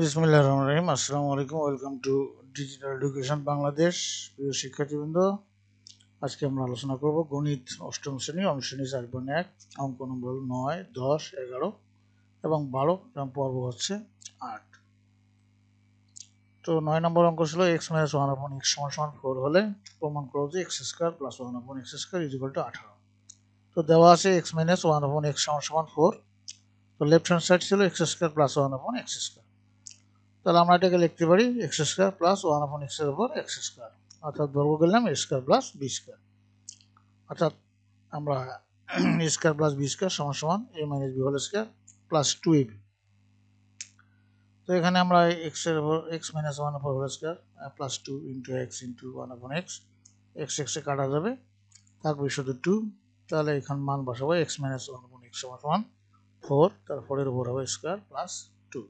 বিসমিল্লাহির রহমানির রহিম। আসসালামু আলাইকুম। Welcome to digital education Bangladesh. প্রিয় শিক্ষার্থীবৃন্দ, আজকে আমরা আলোচনা করব গণিত অষ্টম শ্রেণী অনুশ্রেণী 4.1 অঙ্ক নম্বর 9, 10, 11 এবং 12 এবং পর্ব হচ্ছে 8। তো 9 নম্বর অঙ্ক ছিল x - 1/x = 4 হলে প্রমাণ করো যে x² + 1/x² = 18। তো দেওয়া আছে x - 1/x = 4। তো লেফট হ্যান্ড সাইড ছিল x² + 1/x²। তাহলে আমরা এটাকে লিখতে পারি x² + 1/x এর উপর x², অর্থাৎ বর্গ করলাম a² + b², অর্থাৎ আমরা a² + b² সমান a - b² + 2ab। তো এখানে আমরা x এর উপর x - 1/2² + 2 * x * 1/x, x এ কাটা যাবে, থাকবে শুধু 2। তাহলে এখানে মান বসাবো x - 1/x = 4, তার 4 এর উপর হবে square plus 2,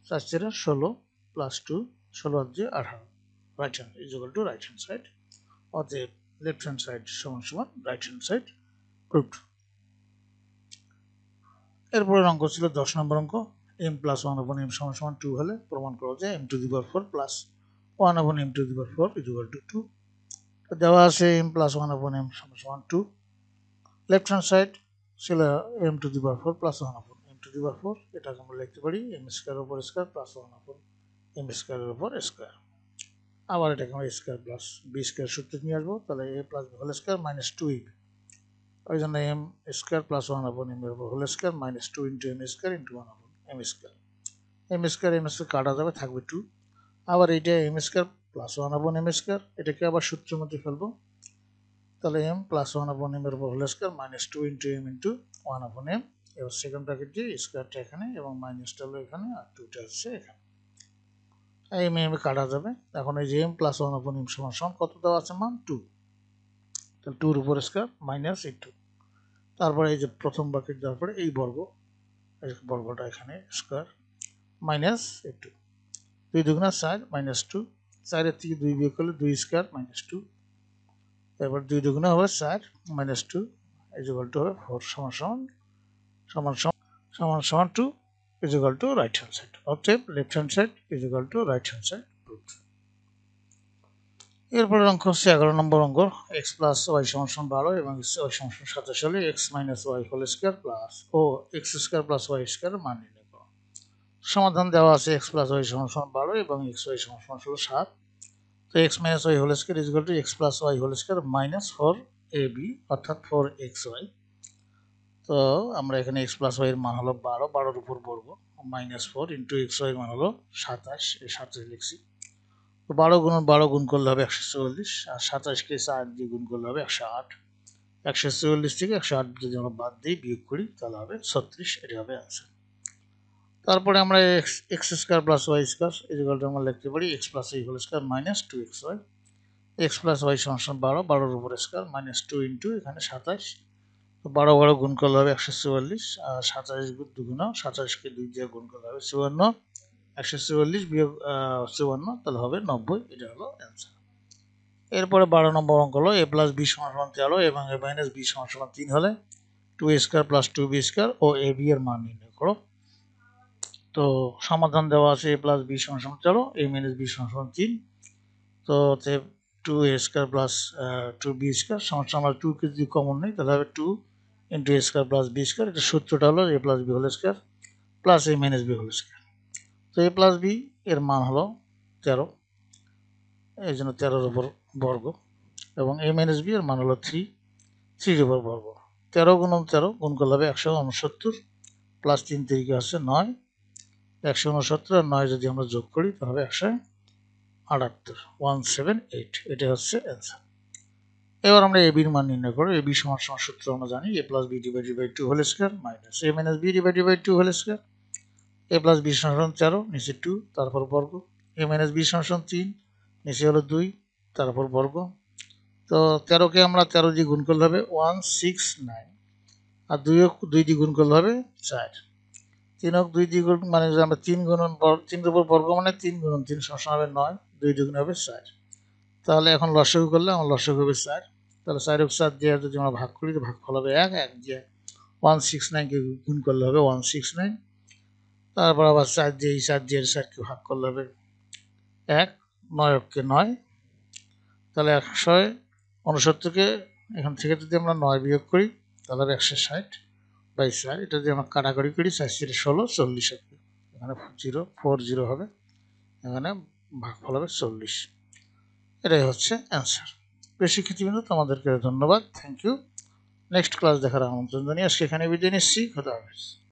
4 * 16 + 2, 16 × 18, right hand equal to right hand side, অতএব লেফট হ্যান্ড সাইড সমান রাইট হ্যান্ড সাইড প্রুভড। এরপরের অঙ্ক ছিল 10 নম্বর অঙ্ক, m + 1/m = 2 হলে প্রমাণ করো যে m⁴ + 1/m⁴ = 2। তো দেওয়া আছে m + 1/m = 2। Left hand side ছিল m⁴ + 1/m⁴, এটাকে আমরা লিখতে পারি m² এর উপর স্কয়ার প্লাস 1/m² এর উপর স্কয়ার। আবার এটাকে আমরা স্কয়ার প্লাস b² সূত্রে নিয়ে আসবো, তাহলে a + b² - 2ab। ওই জন্য m² + 1/m² - 2 * m² * 1/m²। m² কাটা যাবে, থাকবে 2। আবার এইটা m² + 1/m², এটাকে আবার সূত্রের মধ্যে ফেলবো, তাহলে m + 1/m² - 2 * m * 1/m। এবার সেকেন্ড ব্র্যাকেট দিয়ে স্কয়ারটা এখানে এবং মাইনাসটা হলো এখানে আর 2টা হচ্ছে এখানে। এই m কাটা যাবে। এখন এই যে m + 1/m = কত দেওয়া আছে মান 2, তাহলে 2 এর উপর স্কয়ার মাইনাস এই 2। তারপরে এই যে প্রথম ব্র্যাকেট দেওয়ার পরে এই বর্গটা এখানে স্কয়ার মাইনাস এই 2, 2 × 2 = 4 - 2, 4 এর থেকে 2 বিয়োগ করলে 2² - 2, এবার 2 × 2 হবে 4 - 2 = হবে 4 = 2 = রাইট হ্যান্ড সাইড, অতএব left hand side = right hand side proved. এরপরের অঙ্ক হচ্ছে 11 নম্বর অঙ্ক, x + y = 12 এবং y = 27 হলে x - y² প্লাস ও x² + y² মান নির্ণয় করো। সমাধান দেওয়া আছে x + y = 12 এবং xy = 7। তো x - y² = x + y² - 4ab, অর্থাৎ 4xy। তো আমরা এখানে x + y এর মান হলো 12, 12 এর উপর বর্গ -4 * xy এর মান হলো 27, এই 27 লিখছি। তো 12 × 12 গুণ করলে হবে 144, আর 27কে 4 দিয়ে গুণ করলে হবে 108। 144 থেকে 108 যদি আমরা বাদ দিই, বিয়োগ করি, তাহলে হবে 36, এটা হবে অ্যান্সার। তারপরে আমরা x² + y² আমরা লিখতে পারি x + y² - 2xy। x + y = 12, 12 এর উপর স্কয়ার -2 এখানে 27। তো 12 12 গুণ করলে হবে 144, আর 27 দুগুণ 27কে 2 দিয়ে গুণ করলে হবে 54, 144 বিয়োগ 54, তাহলে হবে 90, এটা হলো অ্যান্সার। এরপরে 12 নম্বর অঙ্ক হলো a + b = 13 এবং a - b = 3 হলে 2a² + 2b² ও ab এর মান নির্ণয় করো। তো সমাধান দেওয়া আছে a + b = 13, a - b = 3। তো 2a² + 2b² আমরা 2 কে যদি কমন নিই, তাহলে হবে 2 * a² + b²। এটা সূত্রটা হলো a + b² + a - b²। তো a + b এর মান হলো 13, এই জন্য 13 এর উপর বর্গ, এবং a - b এর মান হলো 3, 3 এর উপর বর্গ। 13 × 13 গুণ করলে হবে 169 প্লাস 3 × 3 আছে 9, 169 আর 9 যদি আমরা যোগ করি তাহলে হবে 178, 178, এটা হচ্ছে অ্যান্সার। এবার আমরা ab এর মান নির্ণয় করব। ab = সূত্র আমরা জানি a + b / 2 whole square minus a - b / 2 whole square. a + b = 13, নিচে 2, তারপর বর্গ। a - b = 3, নিচে হলো 2, তারপর বর্গ। তো 13 কে আমরা 13 দিয়ে গুণ করলে হবে 169, আর 2 দিয়ে গুণ করলে হবে 4। 3 2 দিয়ে গুণ মানে আমরা 3 গুণন 3 এর উপর বর্গ মানে 3 × 3 = হবে 9, 2 2 হবে 4। তাহলে এখন লসাগু করলে আমার লসাগু হবে 4। তাহলে 4 × 4 দিয়ে যদি আমরা ভাগ করি, তো ভাগফল হবে 1, 1 দিয়ে 169 কে গুণ করলে হবে 169। তারপর আবার 4 দিয়ে 4কে ভাগ করলে হবে 1, 9 9, তাহলে 169কে এখান থেকে যদি আমরা 9 বিয়োগ করি তাহলে হবে 160/4। এটা যদি আমরা কাটাকাটি করি 4 4 16 40 হবে, এখানে 40 হবে, এখানে ভাগফল হবে 40। এটাই হচ্ছে অ্যান্সার। প্রিয় শিক্ষার্থীবৃন্দ, তোমাদেরকে ধন্যবাদ, থ্যাংক ইউ। নেক্সট ক্লাস দেখার আমন্ত্রণ জানিয়ে আজকে এখানে বিদায় নিচ্ছি। খোদা হাফেজ।